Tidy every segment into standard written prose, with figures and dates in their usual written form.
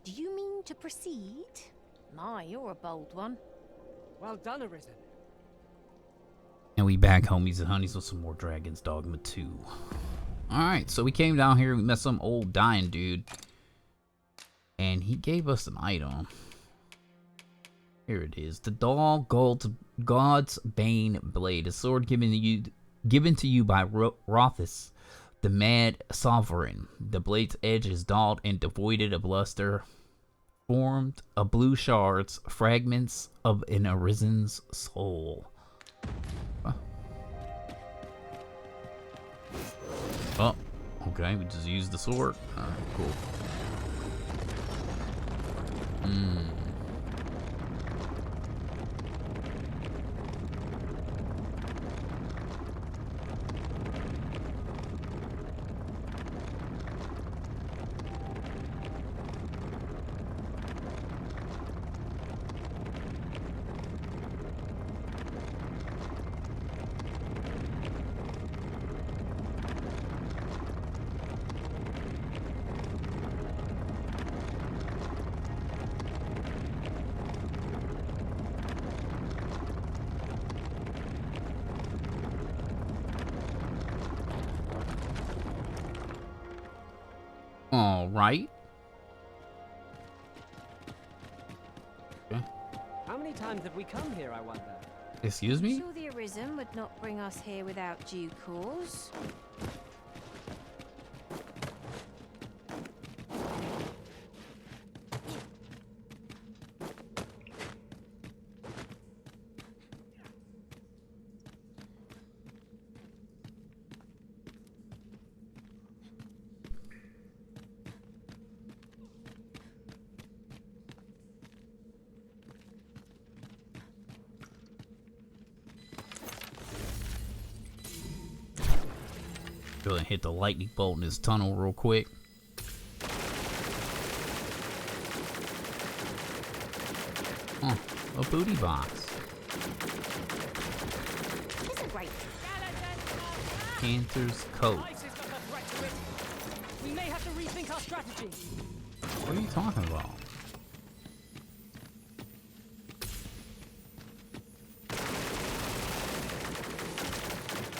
Do you mean to proceed? My, you're a bold one. Well done, Arisen. And we back, homies and honeys, with some more Dragon's Dogma 2. Alright, so we came down here, we met some old dying dude. And he gave us an item. Here it is. The God's Bane Blade. A sword given to you by Rothus, the Mad Sovereign. The blade's edge is dulled and devoided of luster, formed of blue shards, fragments of an Arisen's soul. Oh, okay, we just used the sword. Alright, cool. All right. Okay. How many times have we come here, I wonder? Excuse me? Sure the Arisen would not bring us here without due cause. Go ahead and hit the lightning bolt in this tunnel real quick. Oh, a booty box. It's a great Panther's coat. We may have to rethink our strategy. What are you talking about?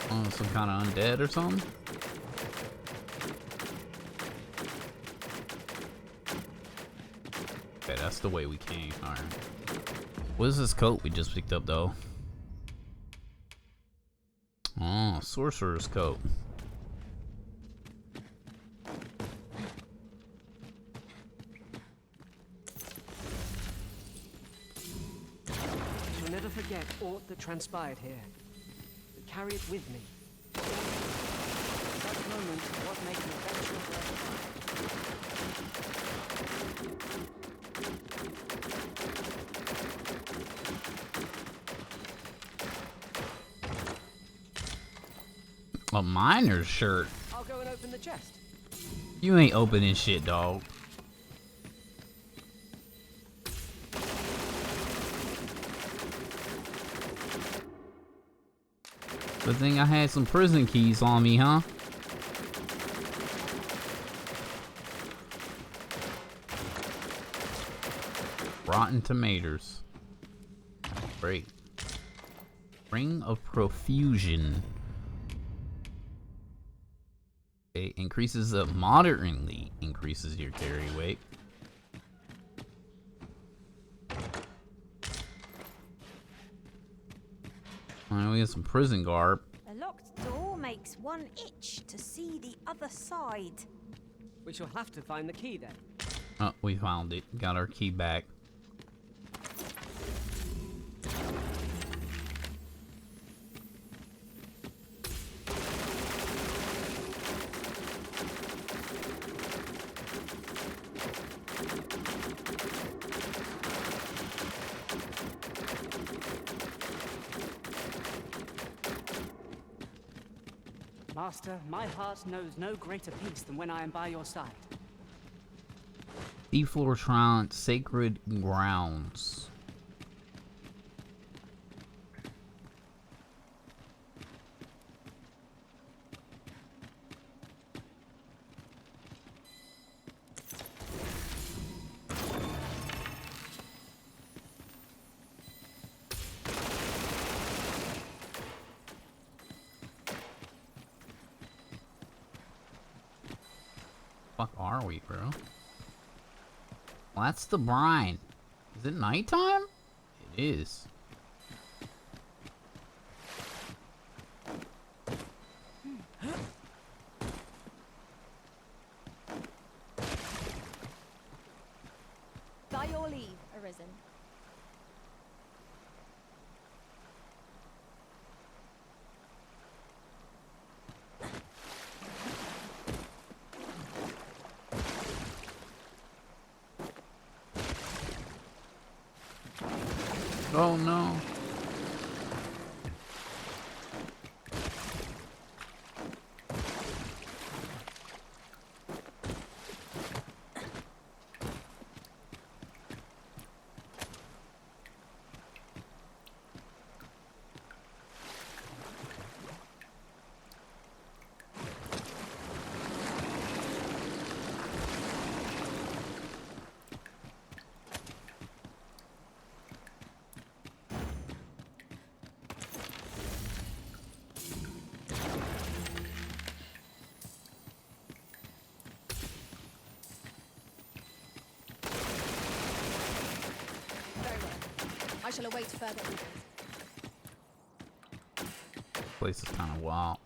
Oh, some kind of undead or something? Okay, that's the way we came. Alright. What is this coat we just picked up, though? Oh, sorcerer's coat. I shall never forget aught that transpired here. But carry it with me. Such moments are what make an adventure worth A miner's shirt? I'll go and open the chest. You ain't opening shit, dog. Good thing I had some prison keys on me, huh? Rotten tomatoes. Great. Ring of Profusion. It increases moderately increases your carry weight. Alright, we got some prison garb. A locked door makes one itch to see the other side. We shall have to find the key then. Oh, we found it. Got our key back. Master, my heart knows no greater peace than when I am by your side. Deflortron Sacred Grounds. Fuck are we, bro? Well, that's the brine. Is it nighttime? It is. By your leave, Arisen. Oh no. Very well. I shall await further orders. Place is kind of wild.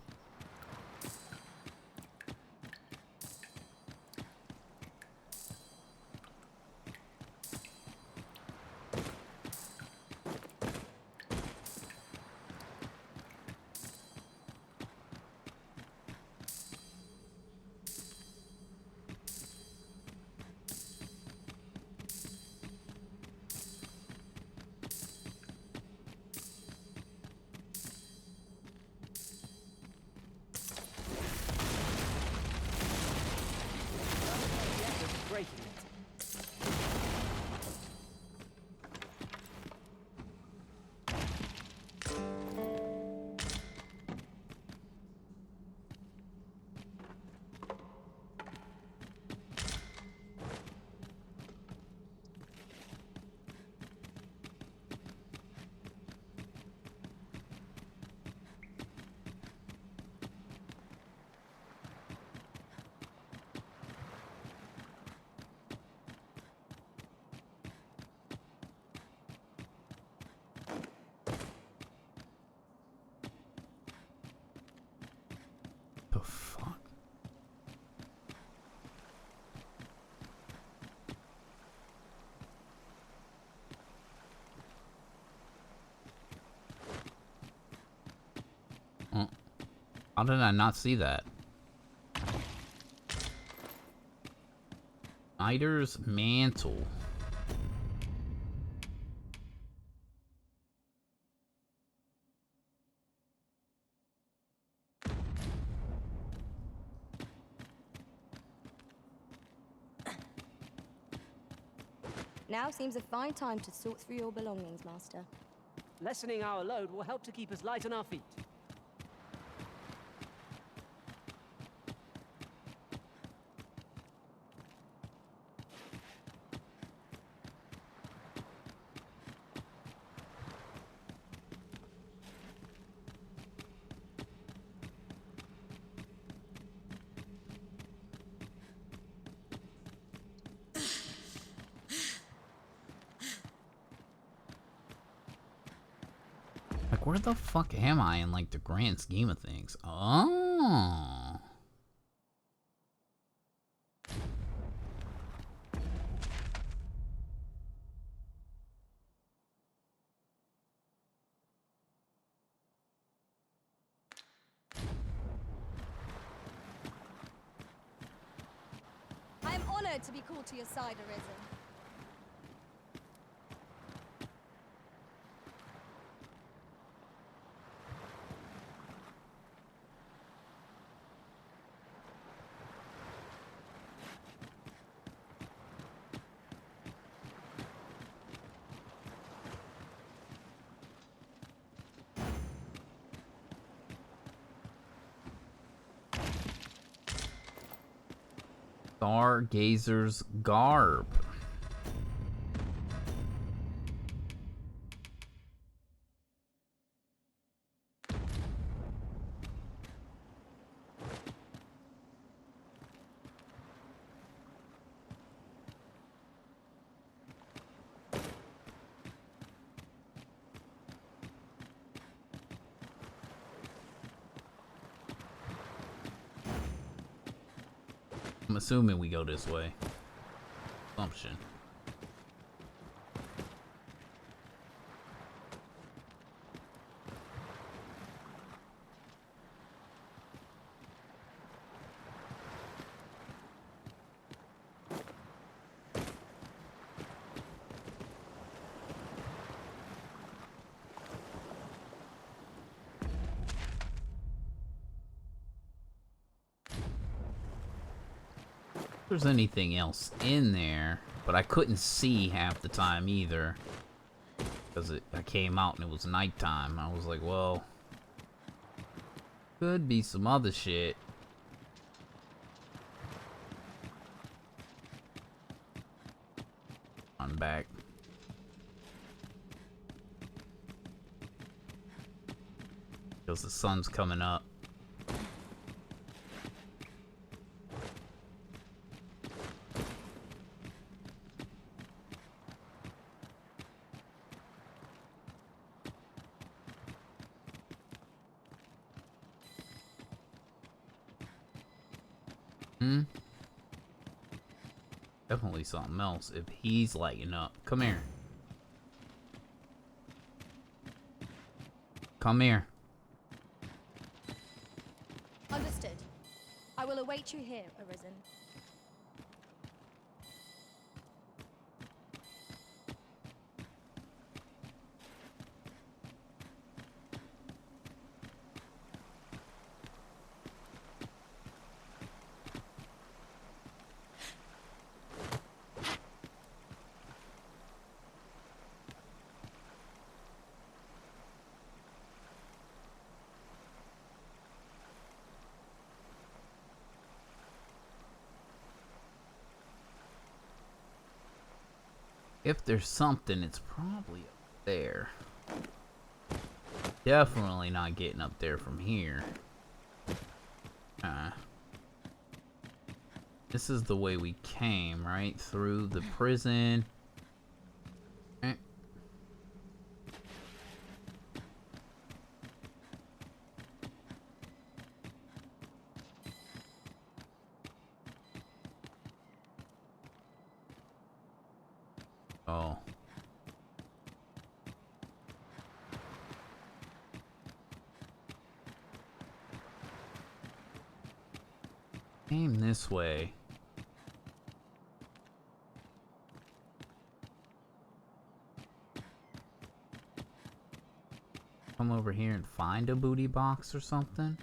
Breaking it. The fuck? How did I not see that? Snyder's mantle. Now seems a fine time to sort through your belongings, Master. Lessening our load will help to keep us light on our feet. Like, where the fuck am I in, like, the grand scheme of things? Oh. I am honored to be called to your side, Arisen. Stargazer's garb. assuming we go this way. Assumption. There's anything else in there, but I couldn't see half the time either because I came out and it was nighttime. I was like, well, could be some other shit. On back. Because the sun's coming up. Definitely something else if he's lighting up. Come here. Come here. Understood. I will await you here, Arisen. If there's something, it's probably up there. Definitely not getting up there from here. This is the way we came, right? Through the prison. Oh. Came this way. Come over here and find a booty box or something.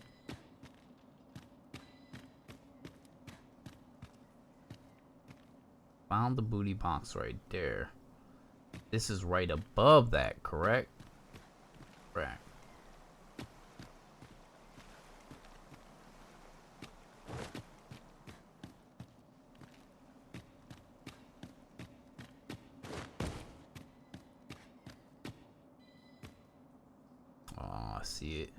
Found the booty box right there. This is right above that, correct? Correct. Oh, I see it.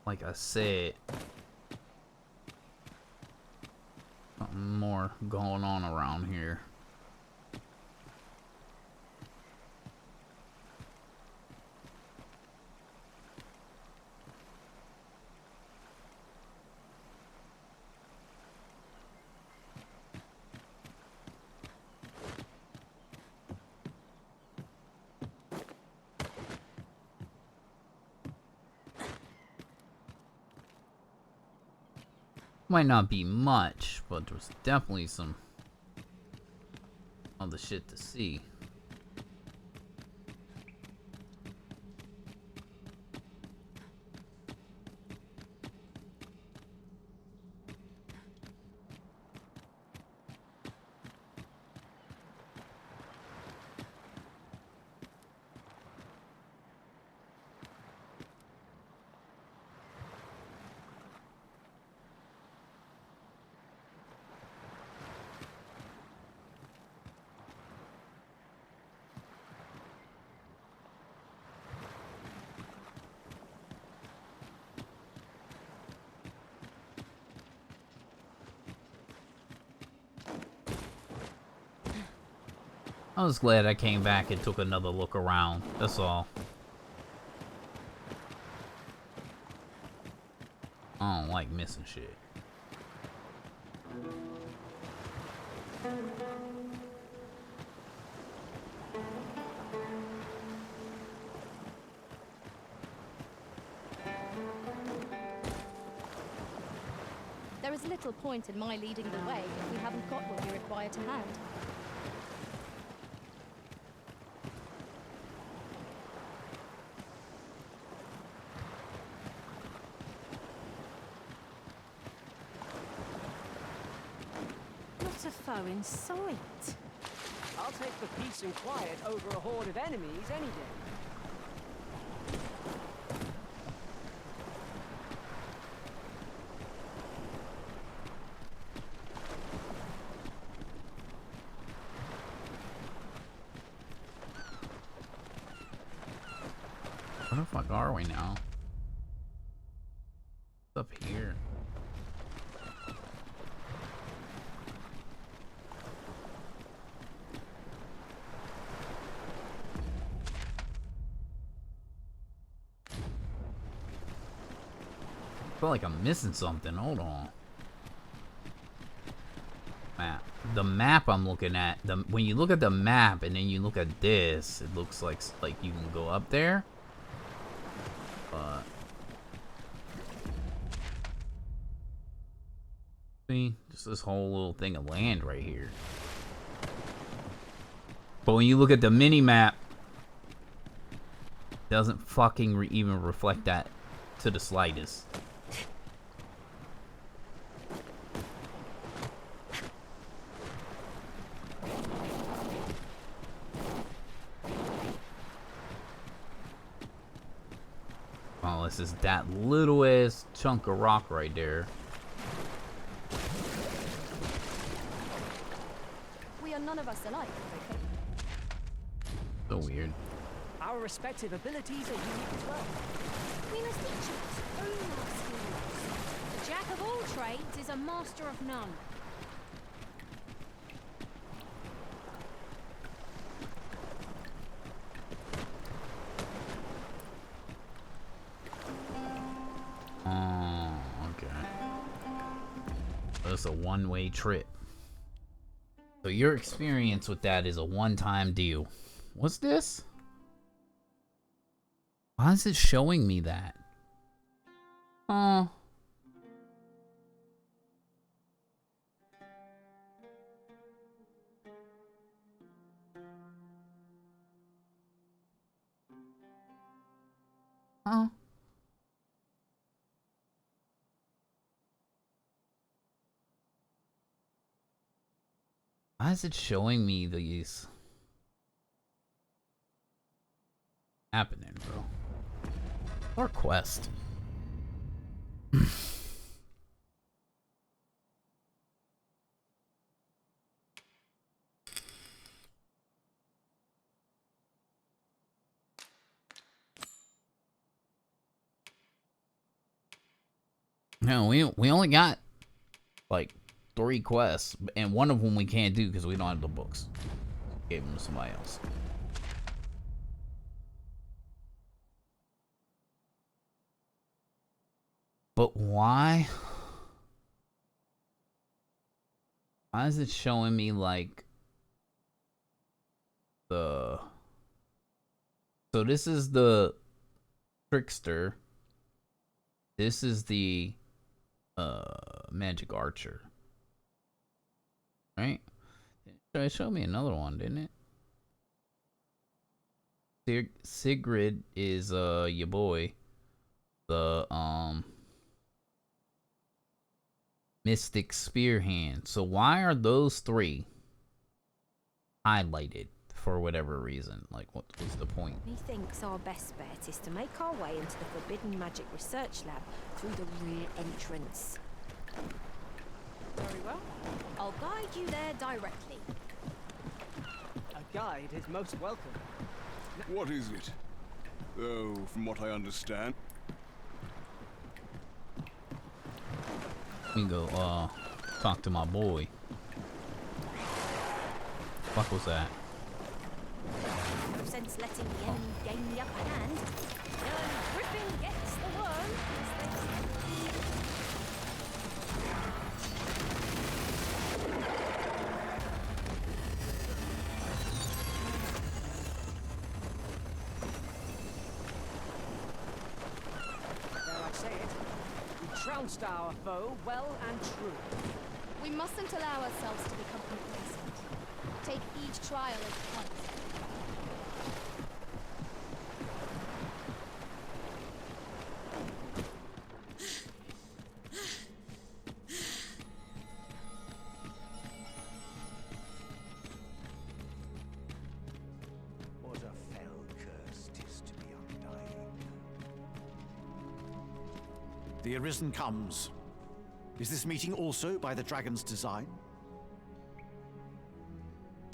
Like I said, something more going on around here. Might not be much, but there's definitely some other shit to see. I was glad I came back and took another look around. That's all. I don't like missing shit. There is little point in my leading the way if we haven't got what we require to hand. Not a foe in sight. I'll take the peace and quiet over a horde of enemies any day. Where the fuck are we now? What's up here? I feel like I'm missing something. Hold on. Map. The map I'm looking at. When you look at the map and then you look at this, it looks like you can go up there. But see, just this whole little thing of land right here. But when you look at the mini map, it doesn't fucking even reflect that to the slightest. Oh, this is that little ass chunk of rock right there. We are none of us alike, okay? So weird. Our respective abilities are unique as well. We must each of us own our skills. The jack of all trades is a master of none. Oh, okay. That's a one-way trip. So your experience with that is a one-time deal. What's this? Why is it showing me that? Oh. Oh. Why is it showing me these happening, bro? Or quest. No, we only got like 3 quests, and one of them we can't do because we don't have the books. Gave them to somebody else. But why? Why is it showing me like the... So this is the trickster. This is the magic archer. Right? It showed me another one, didn't it? Sigrid is your boy. The Mystic Spear Hand. So why are those 3 highlighted for whatever reason? Like, what's the point? Methinks our best bet is to make our way into the Forbidden Magic Research Lab through the rear entrance. Very well. I'll guide you there directly. A guide is most welcome. What is it? Though, from what I understand... Let me go, talk to my boy. Fuck was that? sense letting the enemy gain the upper hand. Griffin gets the worm, as they say. There I say it. We trounced our foe well and true. We mustn't allow ourselves to become complacent. Take each trial as it comes. What a fell curse 'tis to be undying. The Arisen comes. Is this meeting also by the dragon's design?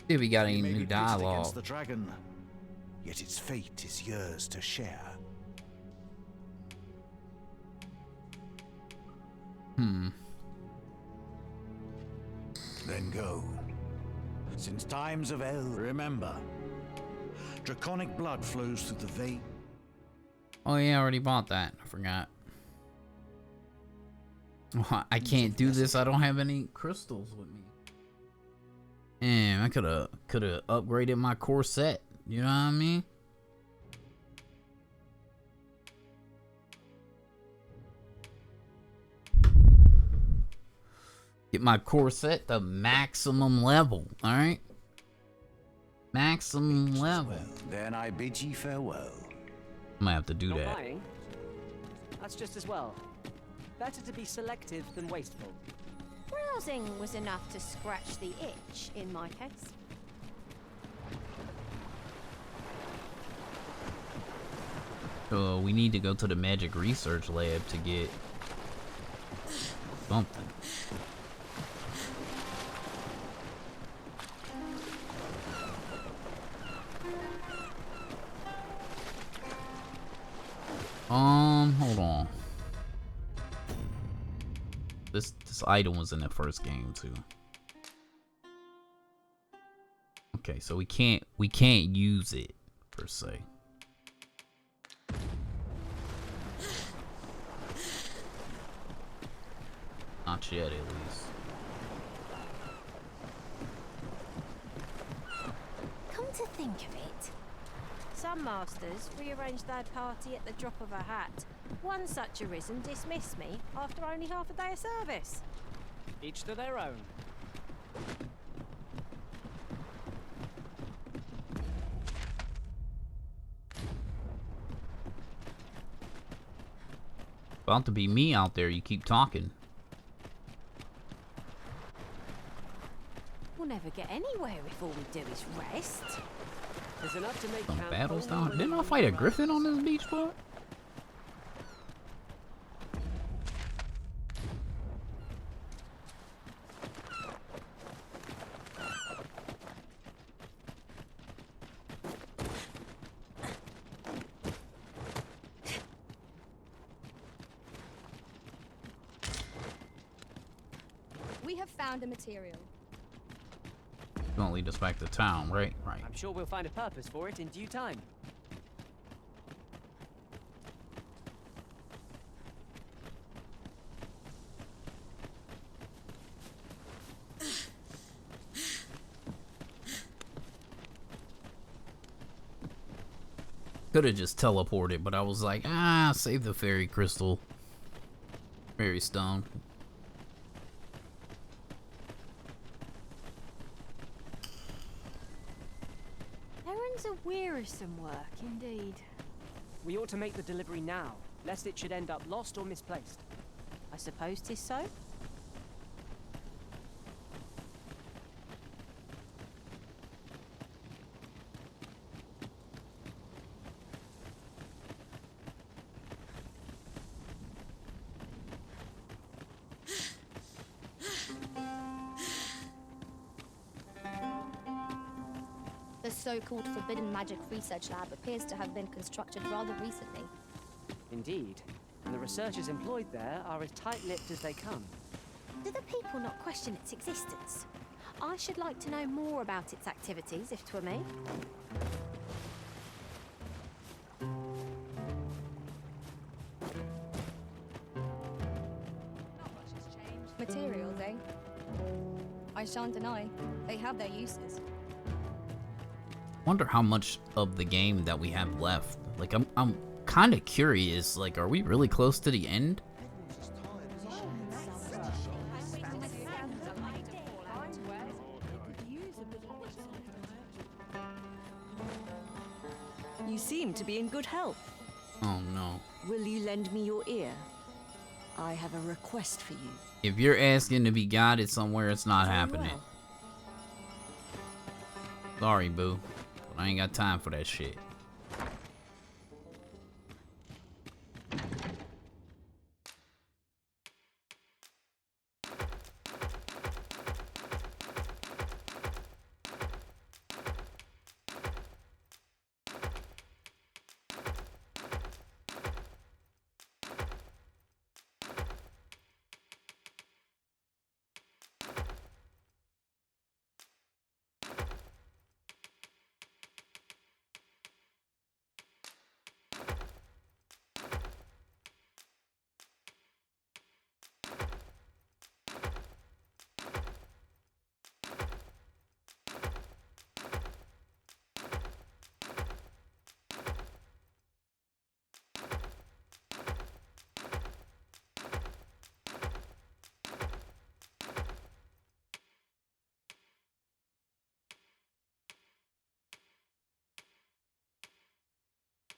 See if we got any You may new be pitted dialogue. against the dragon, yet its fate is yours to share. Then go. Since times of El, remember, draconic blood flows through the vein. Oh yeah, I already bought that. I forgot. Oh, I can't do this. I don't have any crystals with me. Damn, I could have upgraded my core set. You know what I mean? Get my core set to maximum level. All right, maximum level. Well, then I bid ye farewell. I'm gonna have to do Not that. buying. That's just as well. Better to be selective than wasteful. Browsing was enough to scratch the itch, in my case. So we need to go to the magic research lab to get something. Hold on. This item was in the first game too. Okay, so we can't use it per se. Not yet, at least. Come to think of it, some masters rearrange their party at the drop of a hat. One such Arisen dismissed me after only half a day of service. Each to their own. About to be me out there, you keep talking. We'll never get anywhere if all we do is rest. There's enough to make Some camp battles only down. when Didn't I the fight a moon griffin on rises. this beach part? We have found a material. Gonna lead us back to town, right? Right. I'm sure we'll find a purpose for it in due time. Could have just teleported, but I was like, save the fairy crystal. Fairy stone. Errands are wearisome work indeed. We ought to make the delivery now, lest it should end up lost or misplaced. I suppose 'tis so. The so-called Forbidden Magic Research Lab appears to have been constructed rather recently. Indeed. And the researchers employed there are as tight-lipped as they come. Do the people not question its existence? I should like to know more about its activities, if 'twere me. shan't deny. They have their uses. Wonder how much of the game that we have left. Like, I'm kind of curious. Like, are we really close to the end? You seem to be in good health. Oh no. Will you lend me your ear? I have a request for you. If you're asking to be guided somewhere, it's not Very happening. well. Sorry, boo. But I ain't got time for that shit.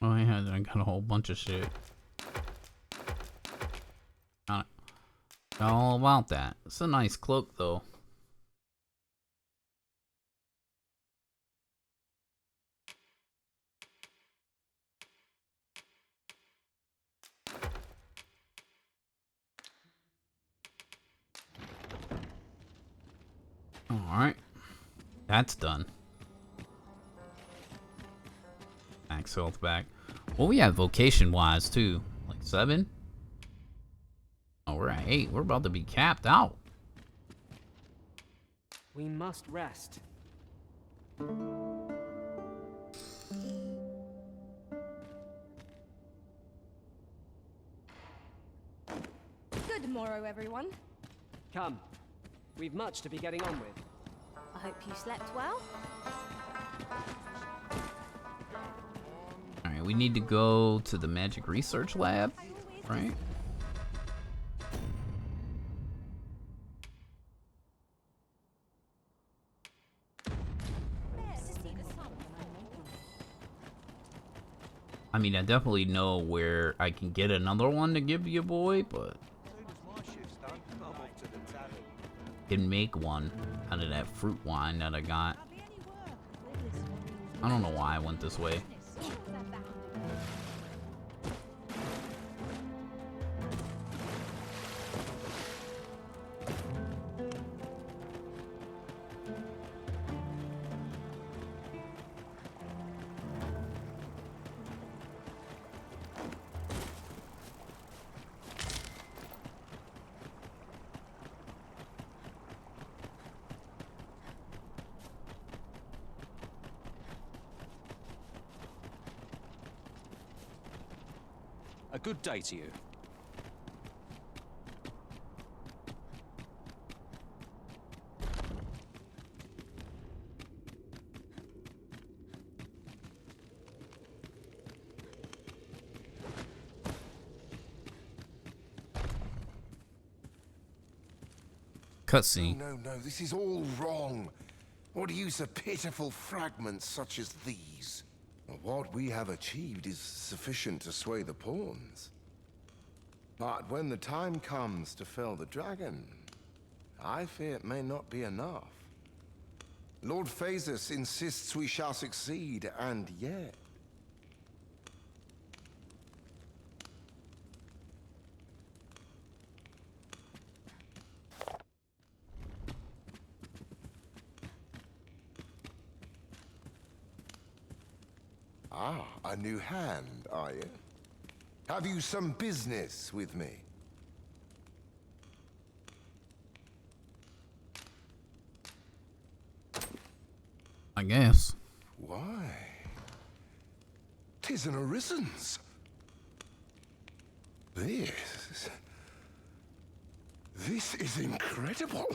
Oh yeah, I got a whole bunch of shit. Got all about that. It's a nice cloak though. Alright. That's done. Max health back. Well, we have vocation wise too. Like 7? Oh, we're at 8. We're about to be capped out. We must rest. Good morrow, everyone. Come. We've much to be getting on with. I hope you slept well. Alright, we need to go to the magic research lab, right? I mean, I definitely know where I can get another one to give you, boy, but can make one out of that fruit wine that I got. I don't know why I went this way. A good day to you. Cutscene. No, this is all wrong. What use of pitiful fragments such as these? What we have achieved is sufficient to sway the pawns. But when the time comes to fell the dragon, I fear it may not be enough. Lord Phasus insists we shall succeed, and yet... Ah, a new hand, are you? Have you some business with me? I guess. Why? 'Tis an orisons. This is incredible.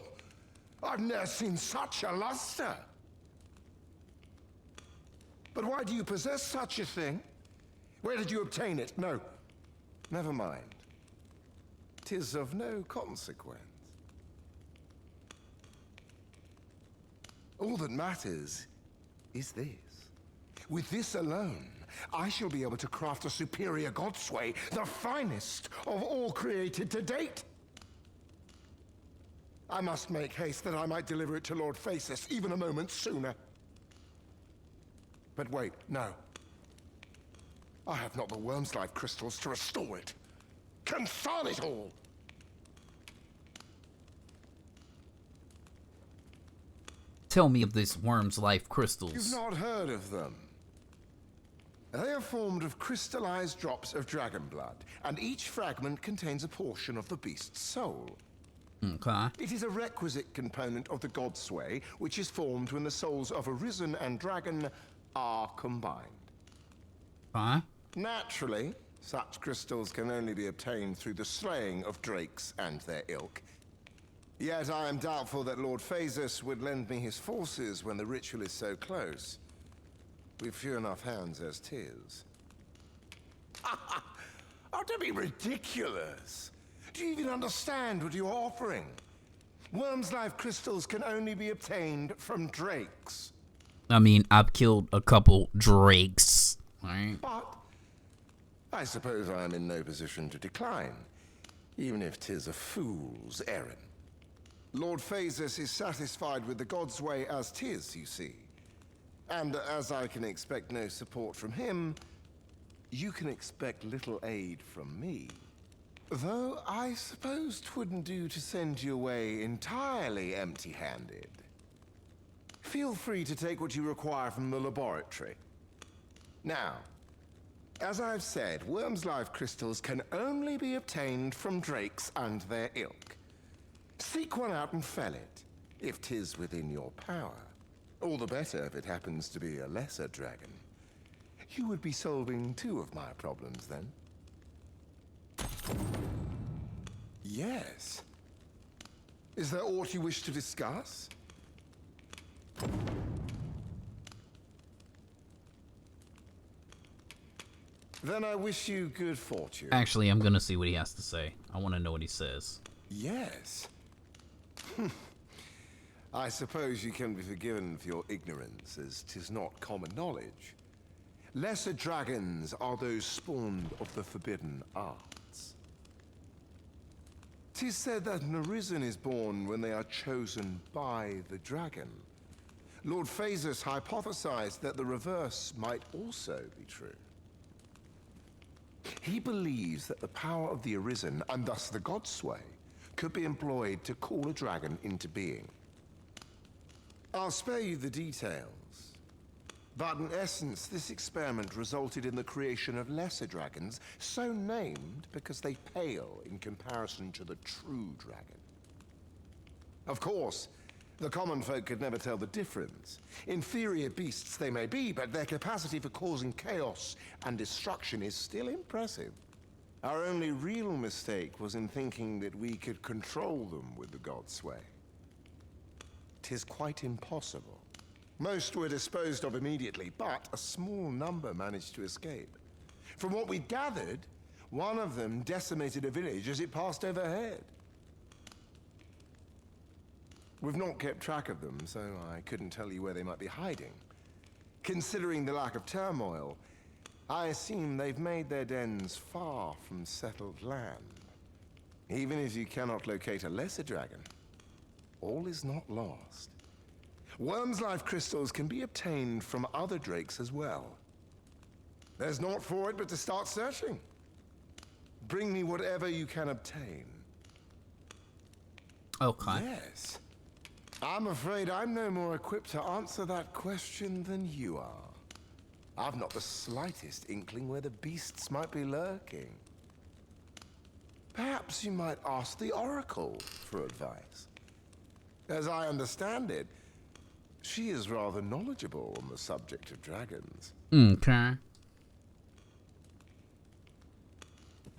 I've never seen such a luster. But why do you possess such a thing? Where did you obtain it? No, never mind. 'Tis of no consequence. All that matters is this. With this alone, I shall be able to craft a superior godsway, the finest of all created to date. I must make haste that I might deliver it to Lord Phasis even a moment sooner. But wait, no. I have not the worm's life crystals to restore it. Confound it all! Tell me of this worm's life crystals. You've not heard of them. They are formed of crystallized drops of dragon blood, and each fragment contains a portion of the beast's soul. Okay. It is a requisite component of the godsway, which is formed when the souls of Arisen and Dragon are combined. Huh? Naturally, such crystals can only be obtained through the slaying of drakes and their ilk. Yet I am doubtful that Lord Phasis would lend me his forces when the ritual is so close. We've few enough hands as 'tis. Oh, don't be ridiculous! Do you even understand what you're offering? Worm's life crystals can only be obtained from drakes. I mean, I've killed a couple drakes. Right? But I suppose I am in no position to decline, even if 'tis a fool's errand. Lord Phasis is satisfied with the godsway as 'tis, you see. And as I can expect no support from him, you can expect little aid from me. Though I suppose 'twouldn't do to send you away entirely empty-handed. Feel free to take what you require from the laboratory. Now, as I've said, worm's life crystals can only be obtained from drakes and their ilk. Seek one out and fell it, if 'tis within your power. All the better if it happens to be a lesser dragon. You would be solving two of my problems then. Yes. Is there aught you wish to discuss? Then I wish you good fortune. Actually, I'm gonna see what he has to say. I want to know what he says. Yes. I suppose you can be forgiven for your ignorance, as 'tis not common knowledge. Lesser dragons are those spawned of the forbidden arts. 'Tis said that an Arisen is born when they are chosen by the dragon. Lord Phasis hypothesized that the reverse might also be true. He believes that the power of the Arisen, and thus the godsway, could be employed to call a dragon into being. I'll spare you the details, but in essence, this experiment resulted in the creation of lesser dragons, so named because they pale in comparison to the true dragon. Of course, the common folk could never tell the difference. Inferior beasts they may be, but their capacity for causing chaos and destruction is still impressive. Our only real mistake was in thinking that we could control them with the godsway. 'Tis quite impossible. Most were disposed of immediately, but a small number managed to escape. From what we gathered, one of them decimated a village as it passed overhead. We've not kept track of them, so I couldn't tell you where they might be hiding. Considering the lack of turmoil, I assume they've made their dens far from settled land. Even if you cannot locate a lesser dragon, all is not lost. Worm's life crystals can be obtained from other drakes as well. There's naught for it but to start searching. Bring me whatever you can obtain. Okay. Yes. I'm afraid I'm no more equipped to answer that question than you are. I've not the slightest inkling where the beasts might be lurking. Perhaps you might ask the Oracle for advice. As I understand it, she is rather knowledgeable on the subject of dragons. Okay.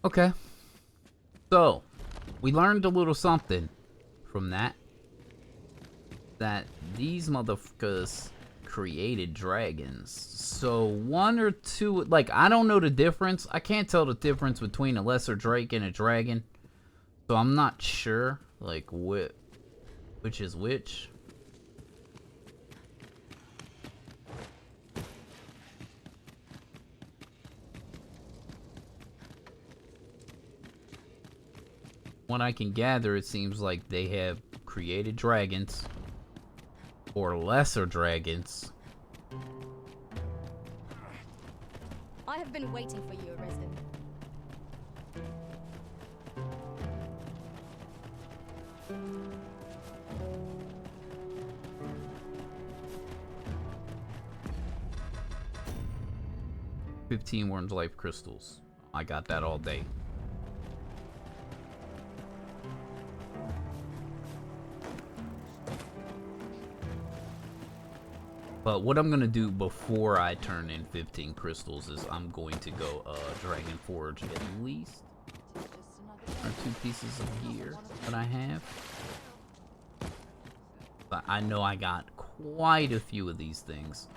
Okay. So, we learned a little something from that. that these motherfuckers created dragons. So one or two, like, I don't know the difference. I can't tell the difference between a lesser drake and a dragon. So I'm not sure, like, which is which. What I can gather, it seems like they have created dragons or lesser dragons. I have been waiting for you, Arisen. "15 Worms life crystals." I got that all day. But what I'm gonna do before I turn in 15 crystals is I'm going to go Dragon Forge at least. Or 2 pieces of gear that I have. But I know I got quite a few of these things.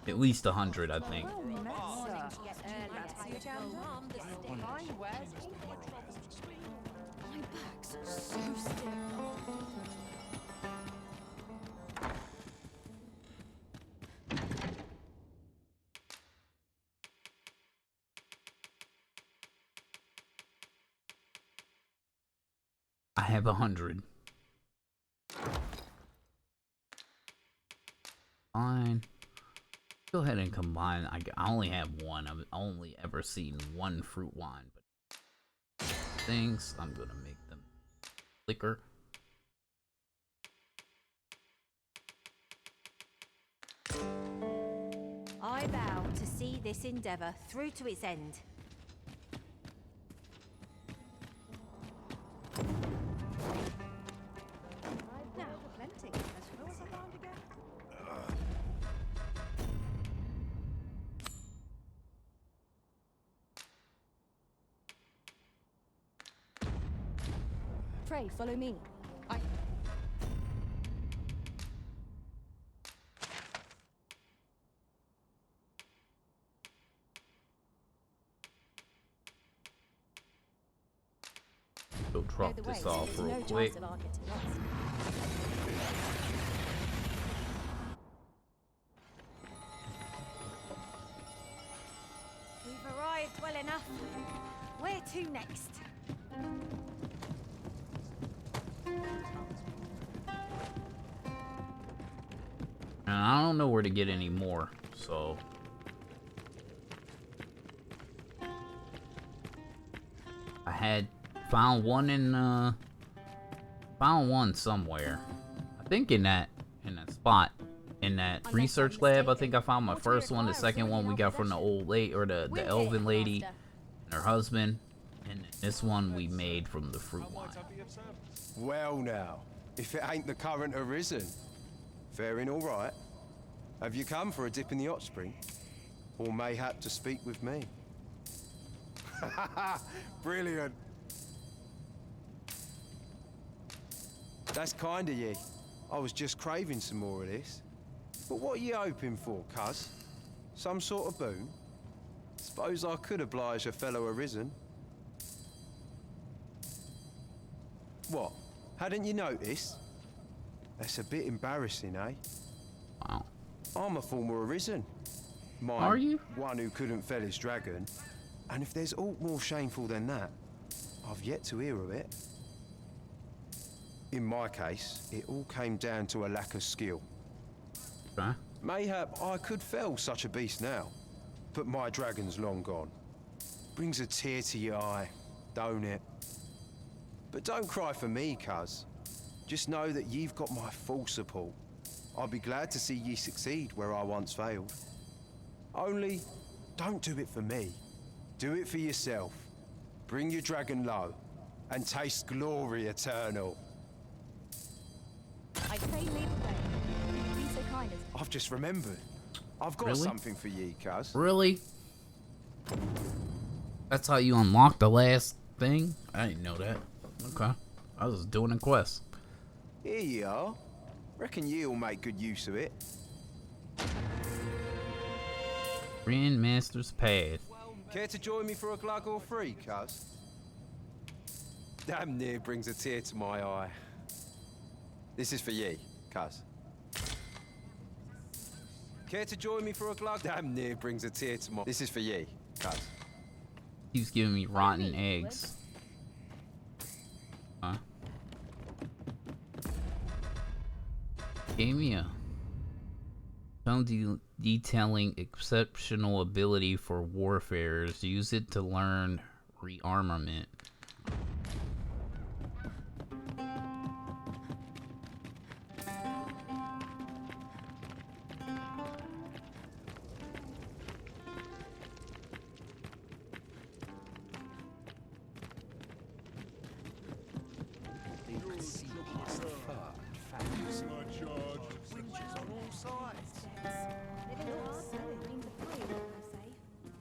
At least 100, I think. I have 100. Fine. Go ahead and combine. I only have one. I've only ever seen one fruit wine. But things, I'm gonna make them liquor. I vow to see this endeavor through to its end. Pray, follow me. Go drop this off real quick. We've arrived well enough. Where to next? And I don't know where to get any more, so I had found one in found one somewhere. I think in that spot, in that research lab. I think I found my first one. The second one we got from the old lady, or the elven lady and her husband, and this one we made from the fruit wine. Well now, if it ain't the current Arisen. Faring all right. Have you come for a dip in the hot spring? Or mayhap to speak with me? Brilliant. That's kind of ye. I was just craving some more of this. But what are you hoping for, cuz? Some sort of boon? Suppose I could oblige a fellow Arisen. What? Hadn't you noticed? That's a bit embarrassing, eh? Wow. I'm a former Arisen. Mine, Are you? one who couldn't fell his dragon. And if there's aught more shameful than that, I've yet to hear of it. In my case, it all came down to a lack of skill. Okay. Mayhap I could fell such a beast now, but my dragon's long gone. Brings a tear to your eye, don't it? But don't cry for me, cuz. Just know that you've got my full support. I'll be glad to see ye succeed where I once failed. Only, don't do it for me. Do it for yourself. Bring your dragon low, and taste glory eternal. I say lead the way. Be so kind as... I've just remembered. I've got Really? something for ye, cuz. Really? That's how you unlock the last thing? I didn't know that. Okay. I was doing a quest. Here you are. Reckon you'll make good use of it. Grandmaster's Pad. Care to join me for a glug or three, cuz? Damn near brings a tear to my eye. This is for ye, cuz. Care to join me for a glug? Damn near brings a tear to my... This is for ye, cuz. He's giving me rotten eggs. Huh? Gave me a detailing exceptional ability for warfarers. Use it to learn rearmament.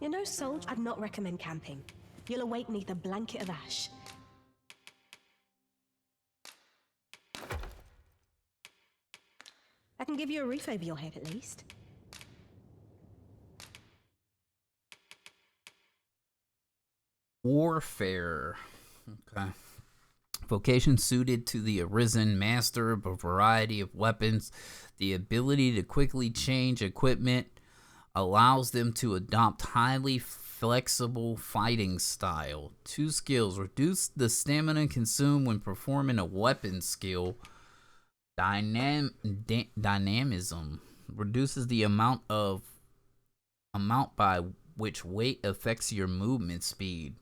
You know, soldier, I'd not recommend camping. You'll awake neath a blanket of ash. I can give you a roof over your head, at least. Warfare. Okay. Vocation suited to the arisen master of a variety of weapons. The ability to quickly change equipment allows them to adopt highly flexible fighting style. 2 skills. Reduce the stamina consumed when performing a weapon skill. Dynamism. Reduces the amount by which weight affects your movement speed.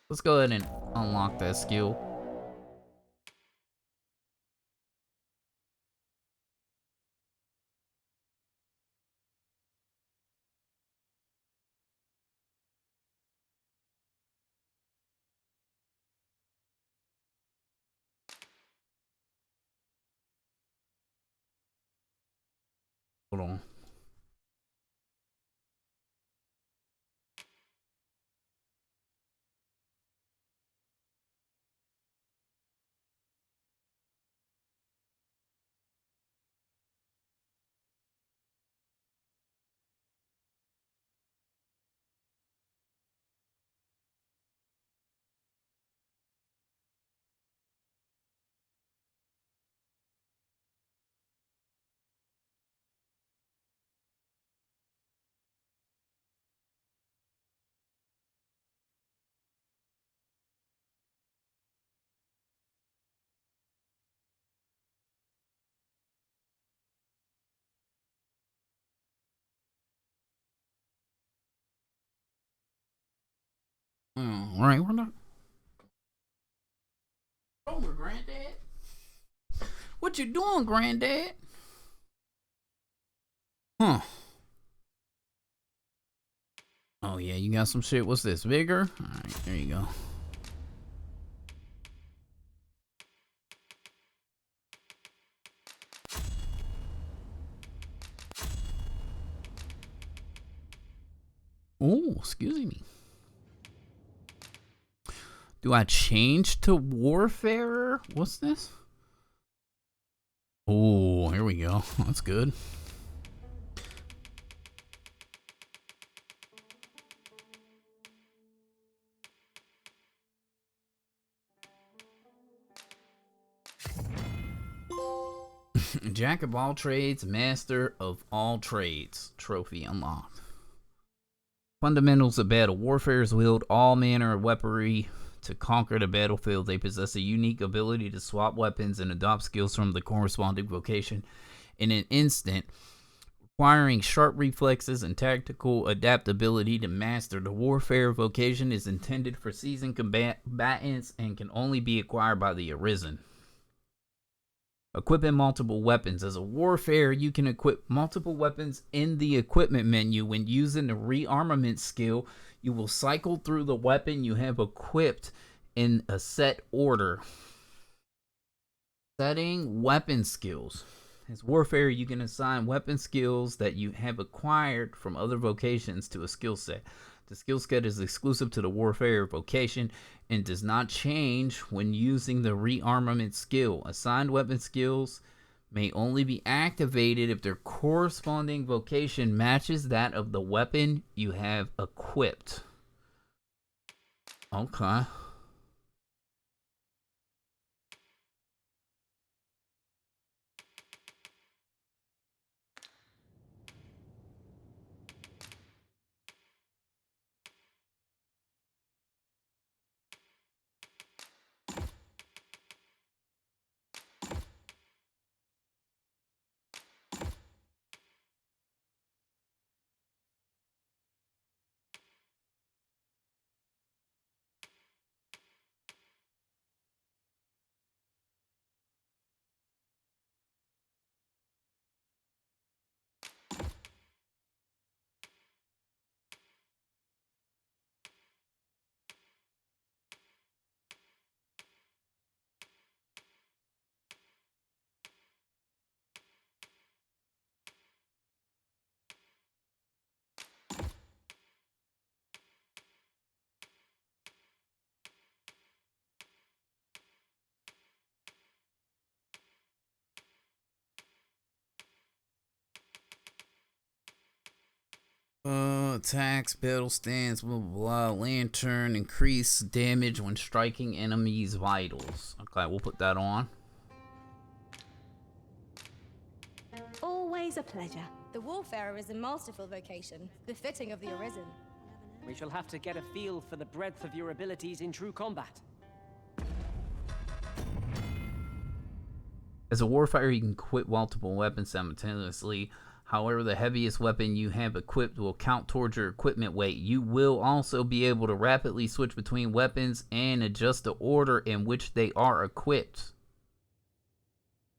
Let's go ahead and unlock that skill. Hold on. Right, we're not. Over, Granddad. What you doing, Granddad? Huh. Oh yeah, you got some shit. What's this? Bigger? Alright, there you go. Oh, excuse me. Do I change to Warfarer? What's this? Oh, here we go. That's good. Jack of all trades, master of all trades. Trophy unlocked. Fundamentals of battle. Warfarers wield all manner of weaponry to conquer the battlefield. They possess a unique ability to swap weapons and adopt skills from the corresponding vocation in an instant, requiring sharp reflexes and tactical adaptability to master. The warfare vocation is intended for seasoned combatants and can only be acquired by the Arisen. Equipping multiple weapons. As a warfare, you can equip multiple weapons in the equipment menu. When using the rearmament skill, you will cycle through the weapon you have equipped in a set order. Setting weapon skills. As warfare, you can assign weapon skills that you have acquired from other vocations to a skill set. The skill set is exclusive to the Warfare vocation and does not change when using the rearmament skill. Assigned weapon skills may only be activated if their corresponding vocation matches that of the weapon you have equipped. Okay. Attacks, battle stance, blah blah blah. Lantern, increase damage when striking enemies' vitals. Okay, we'll put that on. Always a pleasure. The Warfarer is a masterful vocation, befitting of the Arisen. We shall have to get a feel for the breadth of your abilities in true combat. As a warfighter, you can equip multiple weapons simultaneously. However, the heaviest weapon you have equipped will count towards your equipment weight. You will also be able to rapidly switch between weapons and adjust the order in which they are equipped.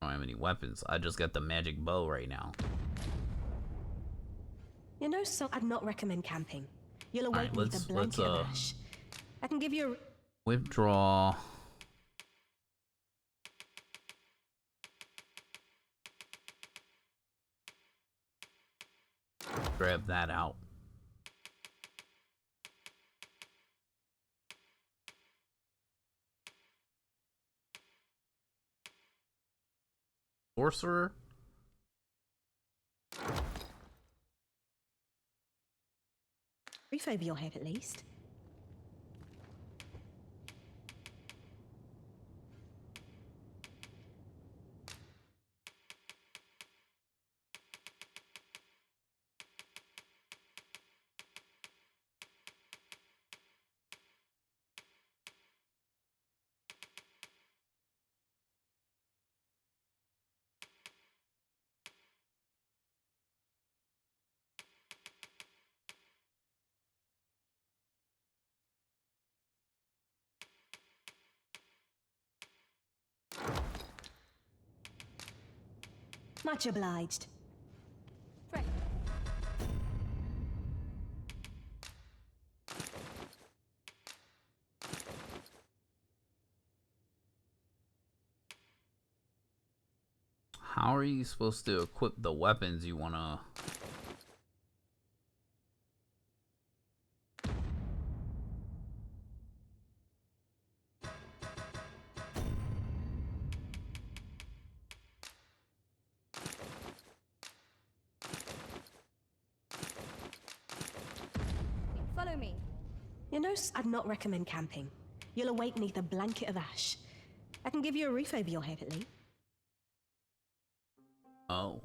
I don't have any weapons. I just got the magic bow right now. You know, so I'd not recommend camping. You'll await me with a blanket of ash. I can give you a... Withdraw. Grab that out. Sorcerer? Roof over your head, at least. Much obliged. Right. How are you supposed to equip the weapons you want to... Follow me. You know, I'd not recommend camping. You'll await beneath a blanket of ash. I can give you a roof over your head, at least. Oh.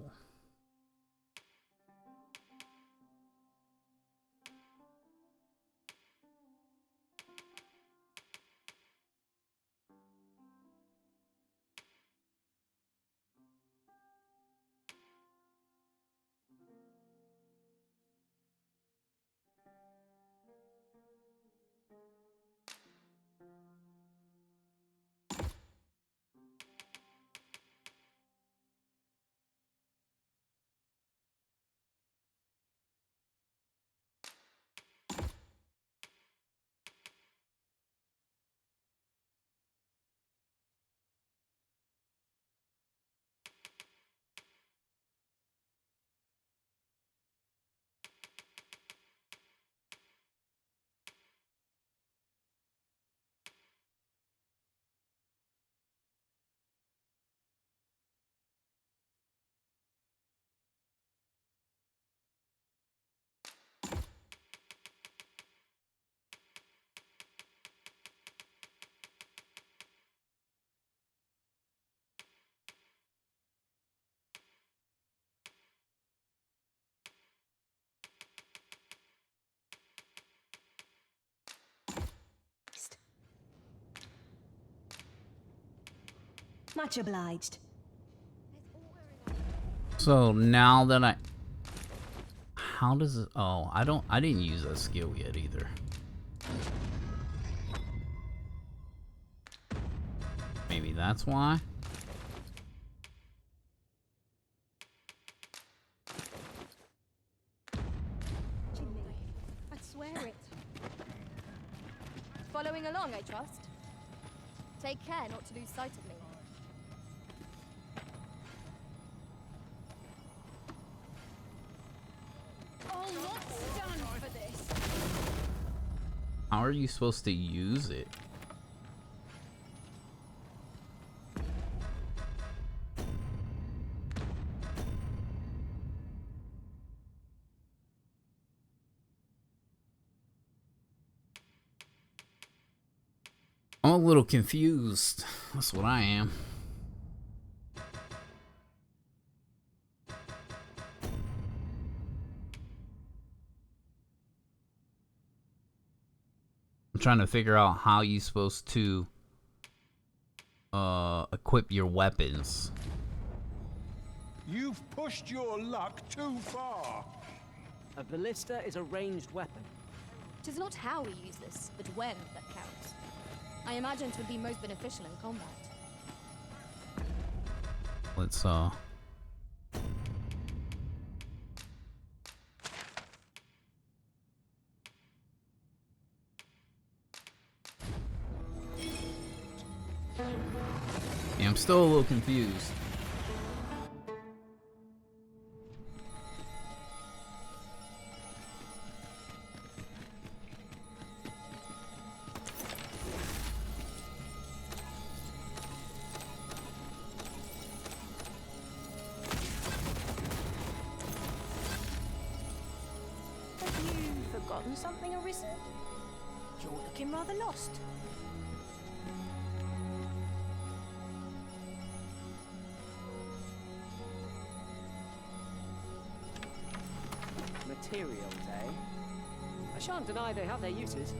Much obliged. So now that how does it? Oh, I didn't use that skill yet either. Maybe that's why. I swear it. Following along, I trust. Take care not to lose sight of me. Oh, what's done for this? How are you supposed to use it? I'm a little confused. That's what I am. I'm trying to figure out how you're supposed to equip your weapons. You've pushed your luck too far. A ballista is a ranged weapon. It is not how we use this, but when that counts. I imagine it would be most beneficial in combat. Let's yeah, I'm still a little confused. Have you forgotten something, Arisen? You're looking rather lost. Materials, eh? I shan't deny they have their uses.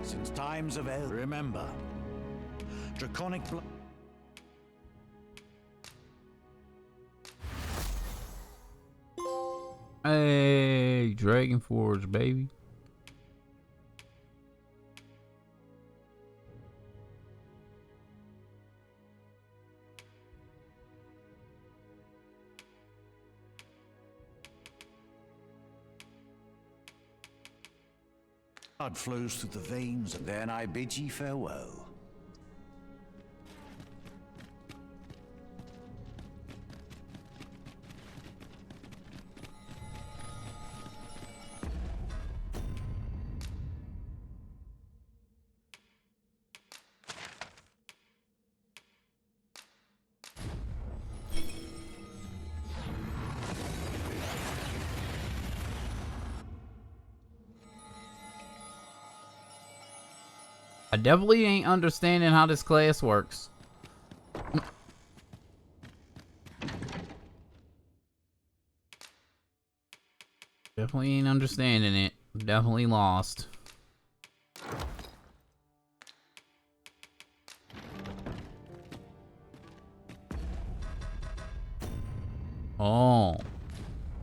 Since times of El, remember, Draconic blood. Hey, Dragon Forge, baby. Blood flows through the veins, and then I bid ye farewell. I definitely ain't understanding how this class works. Definitely ain't understanding it. Definitely lost. Oh.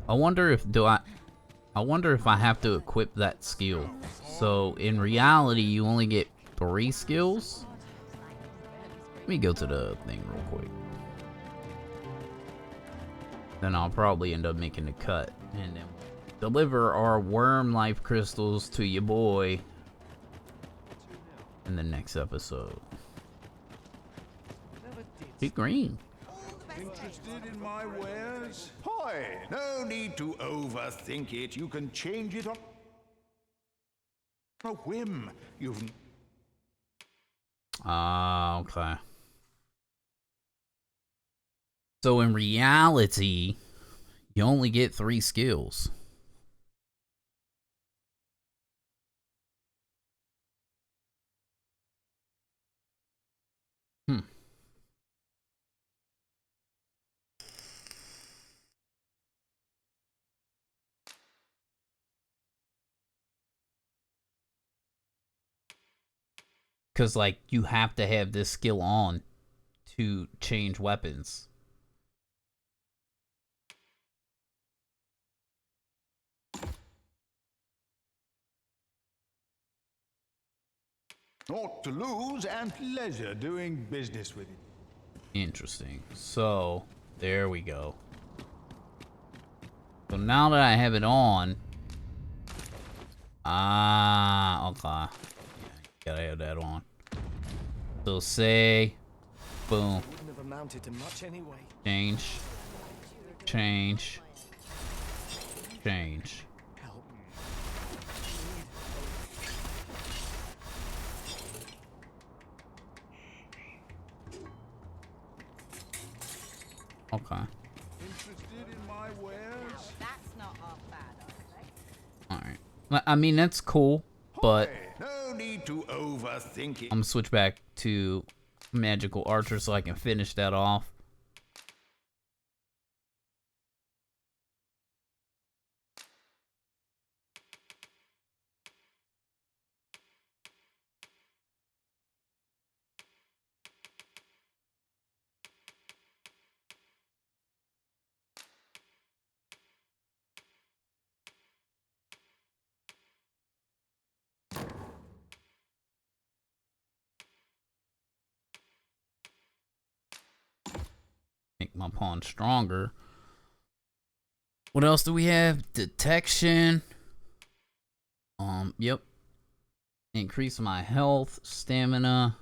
I wonder if I have to equip that skill. So in reality you only get 3 skills? Let me go to the thing real quick. Then I'll probably end up making a cut and then deliver our worm life crystals to your boy in the next episode. Be green. Interested in my wares? Hoy! No need to overthink it. You can change it on a whim. You've... Ah, okay. So in reality, you only get 3 skills. Because, like, you have to have this skill on to change weapons. Naught to lose and pleasure doing business with it. Interesting. So, there we go. So now that I have it on... okay. Yeah, gotta have that on. So say... boom. Wouldn't have amounted to much anyway. Change. Change. Change. Help. Okay. Interested in my wares? That's not half bad, I think. Alright. I mean, that's cool, but... no need to overthink it. I'm gonna switch back to Magical Archer so I can finish that off. Make my pawn stronger. What else do we have? Detection. Yep. Increase my health, stamina,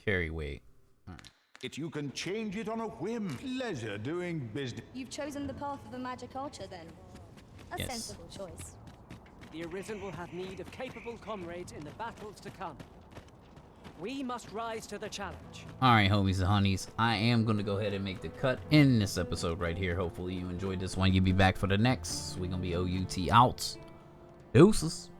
carry weight. All right. You can change it on a whim. Pleasure doing business. You've chosen the path of a magic archer then. A Yes. sensible choice. The Arisen will have need of capable comrades in the battles to come. We must rise to the challenge. Alright, homies and honeys. I am going to go ahead and make the cut in this episode right here. Hopefully you enjoyed this one. You'll be back for the next. We're going to be OUT out. Deuces.